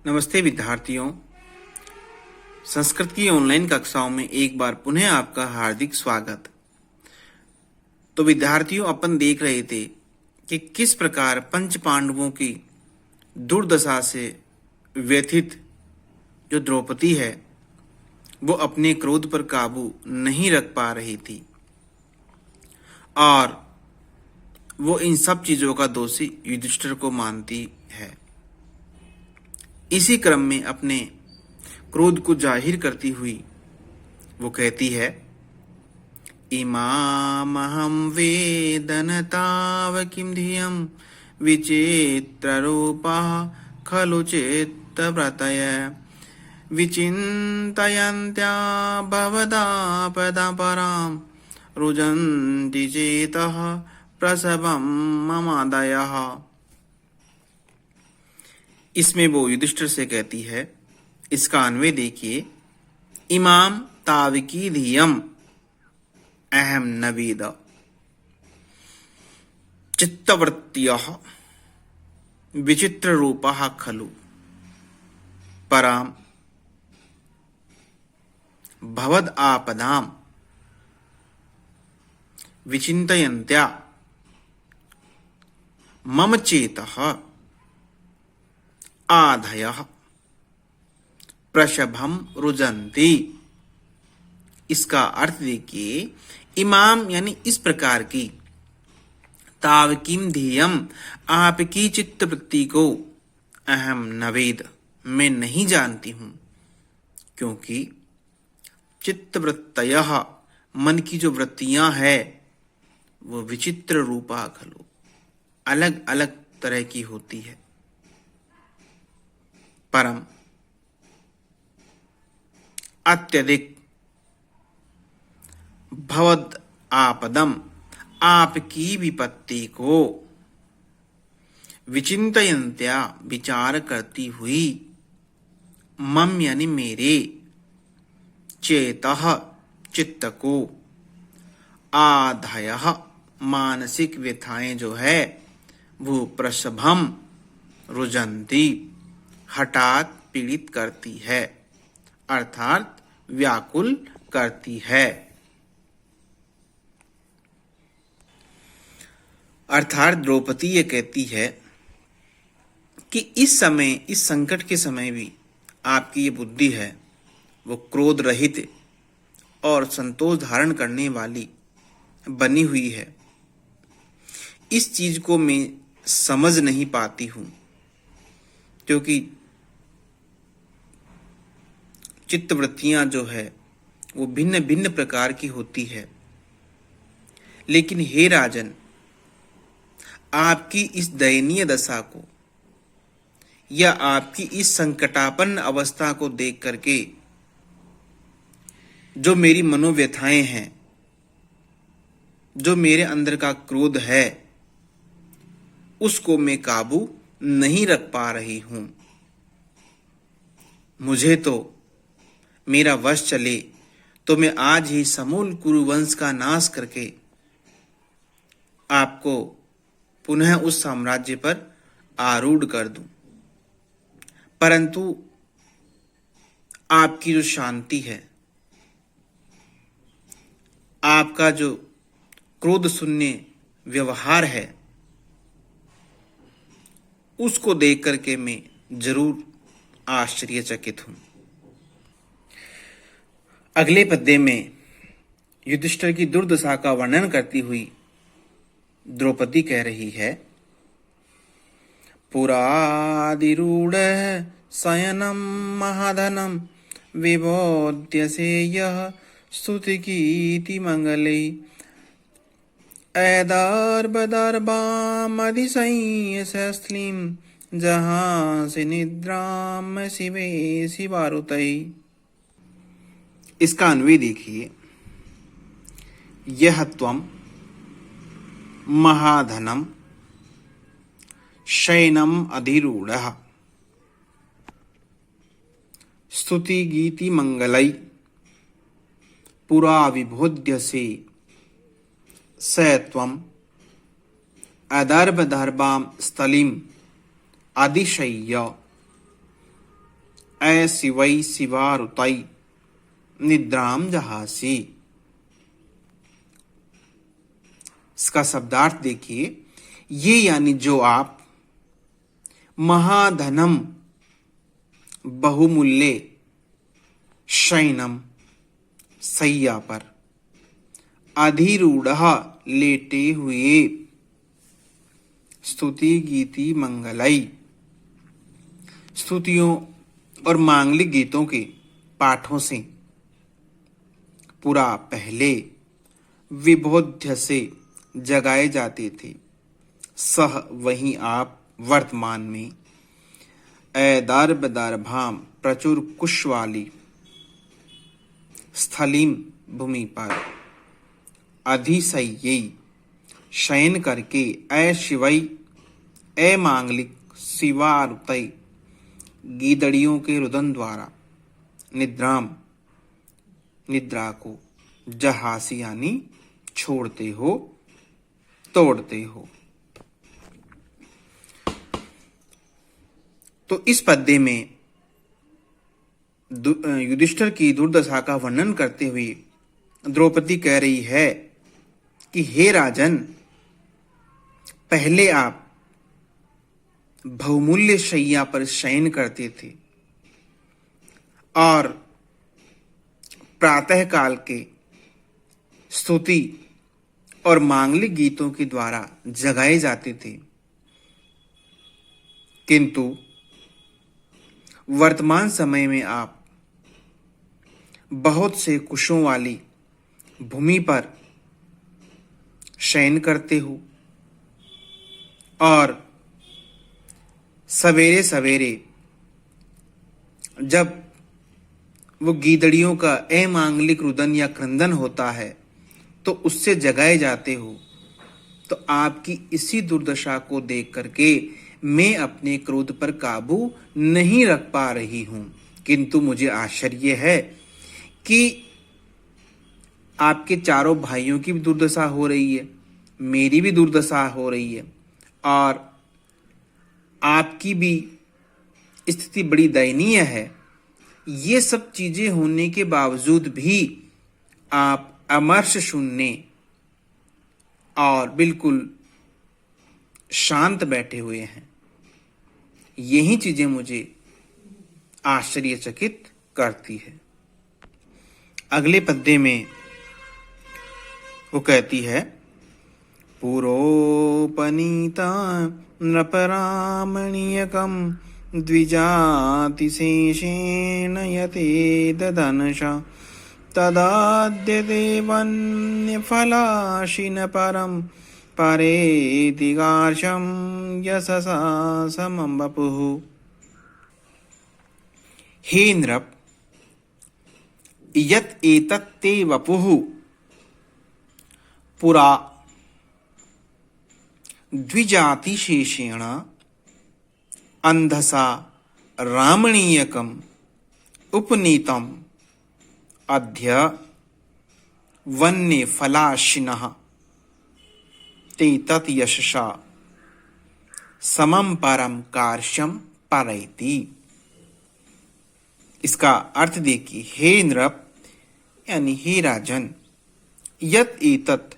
नमस्ते विद्यार्थियों। संस्कृत की ऑनलाइन कक्षाओं में एक बार पुनः आपका हार्दिक स्वागत। तो विद्यार्थियों, अपन देख रहे थे कि किस प्रकार पंच पांडवों की दुर्दशा से व्यथित जो द्रौपदी है वो अपने क्रोध पर काबू नहीं रख पा रही थी और वो इन सब चीजों का दोषी युधिष्ठिर को मानती है। इसी क्रम में अपने क्रोध को जाहिर करती हुई वो कहती है, इमामहं वेदन ताव किं धियं विचित्ररूपः खलु चित्तव्रतय विचिन्तयन्त्या भवदापदा परां रुजन्ति चेतः प्रसवं ममादयः। इसमें वो युधिष्ठिर से कहती है, इसका अन्वय देखिए, इमाम तावकी धियम अहम नवेद चित्तवृत्त्यः विचित्र रूपः खलु पराम भवद आपदाम विचिन्तयन्त्या मम चेतः आधयः प्रशभम रुजंती। इसका अर्थ देखिए, इमाम यानी इस प्रकार की, तावकीम ध्येयम आपकी चित्तवृत्ति को, अहम नवेद मैं नहीं जानती हूं, क्योंकि चित्तवृत्तयः मन की जो वृत्तियां है वो विचित्र रूपा खलु अलग अलग तरह की होती है। परम अत्यधिक भवद आपदम आपकी विपत्ति को विचिंतयन्त्या विचार करती हुई मम यानी मेरे चेतः चित्त को आधयः मानसिक व्यथाएं जो है वो प्रसभम रुजंती हठात पीड़ित करती है, अर्थात व्याकुल करती है। अर्थात द्रौपदी ये कहती है कि इस समय, इस संकट के समय भी आपकी ये बुद्धि है वो क्रोध रहित और संतोष धारण करने वाली बनी हुई है। इस चीज को मैं समझ नहीं पाती हूं, क्योंकि चित्तवृत्तियां जो है वो भिन्न भिन्न प्रकार की होती है। लेकिन हे राजन, आपकी इस दयनीय दशा को या आपकी इस संकटापन्न अवस्था को देख करके जो मेरी मनोव्यथाएं हैं, जो मेरे अंदर का क्रोध है, उसको मैं काबू नहीं रख पा रही हूं। मुझे तो मेरा वश चले तो मैं आज ही समूल कुरुवंश का नाश करके आपको पुनः उस साम्राज्य पर आरूढ़ कर दूं। परंतु आपकी जो शांति है, आपका जो क्रोध शून्य व्यवहार है, उसको देख करके मैं जरूर आश्चर्यचकित हूं। अगले पद्य में युधिष्ठिर की दुर्दशा का वर्णन करती हुई द्रौपदी कह रही है, पुरादिरूढ़ शयनम महाधनम विबोध्यसे यः स्तुतिकीति मंगले ऐदर्भदर्भामधिशय्यशस्त्रीं जहांसि निद्राम शिवे शिवारुतै। इसका अन्वय देखिए, यह त्वं महाधनम शयनम अधिरूढ़ः स्तुति गीति मंगलै पुरा विबोध्यसे स त्वं अदर्भ दर्भां स्थलीं अधिशय्य ऐ शिवई शिवारुतई निद्राम जहासी। इसका शब्दार्थ देखिए, ये यानी जो आप महाधनम बहुमूल्य शयनम सैया पर अधिरूढ़ लेटे हुए स्तुति गीति मंगलई, स्तुतियों और मांगलिक गीतों के पाठों से पुरा पहले विबोध्य से जगाए जाते थे, सह वहीं आप वर्तमान में ऐदर्भ दर्भाम प्रचुर कुश वाली स्थलीम भूमि पर अधिशय्यी शयन करके ऐ शिवई ऐ मांगलिक शिवारुतई गीदड़ियों के रुदन द्वारा निद्राम निद्रा को जहासी यानी छोड़ते हो, तोड़ते हो। तो इस पद्य में युधिष्ठिर की दुर्दशा का वर्णन करते हुए द्रौपदी कह रही है कि हे राजन, पहले आप बहुमूल्य शैया पर शयन करते थे और प्रातः काल के स्तुति और मांगलिक गीतों के द्वारा जगाए जाते थे, किंतु वर्तमान समय में आप बहुत से कुशों वाली भूमि पर शयन करते हो और सवेरे सवेरे जब वो गीदड़ियों का अमांगलिक रुदन या क्रंदन होता है तो उससे जगाए जाते हो। तो आपकी इसी दुर्दशा को देख करके मैं अपने क्रोध पर काबू नहीं रख पा रही हूं, किंतु मुझे आश्चर्य है कि आपके चारों भाइयों की भी दुर्दशा हो रही है, मेरी भी दुर्दशा हो रही है और आपकी भी स्थिति बड़ी दयनीय है। ये सब चीजें होने के बावजूद भी आप अमर्ष शून्य और बिल्कुल शांत बैठे हुए हैं। यही चीजें मुझे आश्चर्यचकित करती है। अगले पद्य में वो कहती है, पुरोपनीता नृपरामणीयकं द्विजातिशेषेण यतेदधनशा तदाद्य देवन्यफलाशिन परं परेति गार्षं यशसा समं वपुः। हे नृप, यत् एतत् ते वपुः पुरा द्विजातिशेषेण अंधसा रामणीयकम् उपनीतम् अद्य वन्य फलाशिनः ते तत् यशसा समं परम कार्श्यम परैति। इसका अर्थ देखिए, हे नृप यानी हे राजन, यत् एतत्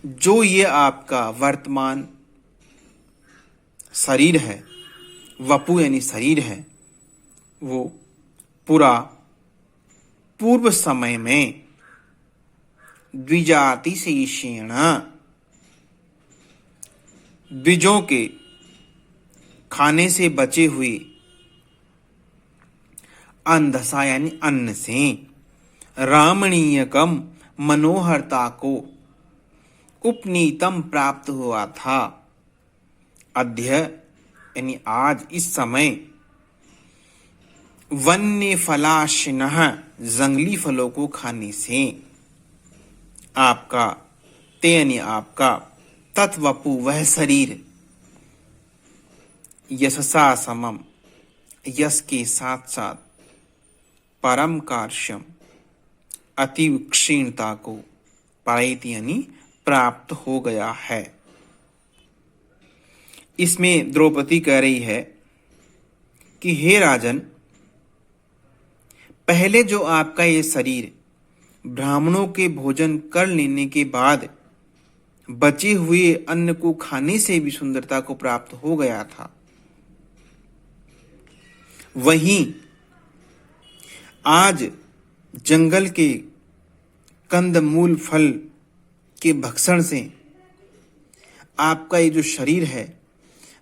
जो ये आपका वर्तमान शरीर है, वपु यानी शरीर है, वो पूरा पूर्व समय में द्विजातिशेषेण द्विजों के खाने से बचे हुए अंधसा यानी अन्न से रामणीयकम मनोहरता को उपनीतम प्राप्त हुआ था। अद्य यानी आज इस समय वन्य फलाशिनः जंगली फलों को खाने से आपका ते यानी आपका तत्वपु वह शरीर यशसा समम यश के साथ साथ परम कार्श्यम अति क्षीणता को पायति यानी प्राप्त हो गया है। इसमें द्रौपदी कह रही है कि हे राजन, पहले जो आपका ये शरीर ब्राह्मणों के भोजन कर लेने के बाद बचे हुए अन्न को खाने से भी सुंदरता को प्राप्त हो गया था, वहीं आज जंगल के कंदमूल फल के भक्षण से आपका ये जो शरीर है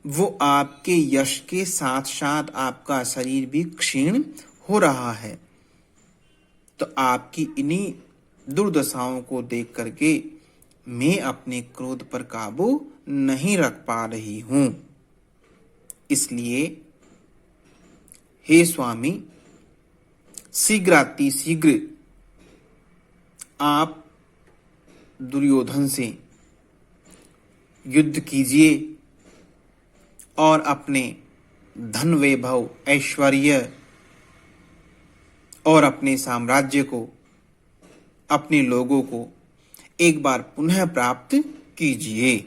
वो आपके यश के साथ साथ आपका शरीर भी क्षीण हो रहा है। तो आपकी इन्हीं दुर्दशाओं को देख करके मैं अपने क्रोध पर काबू नहीं रख पा रही हूं। इसलिए हे स्वामी, शीघ्र आप दुर्योधन से युद्ध कीजिए और अपने धन वैभव ऐश्वर्य और अपने साम्राज्य को, अपने लोगों को एक बार पुनः प्राप्त कीजिए।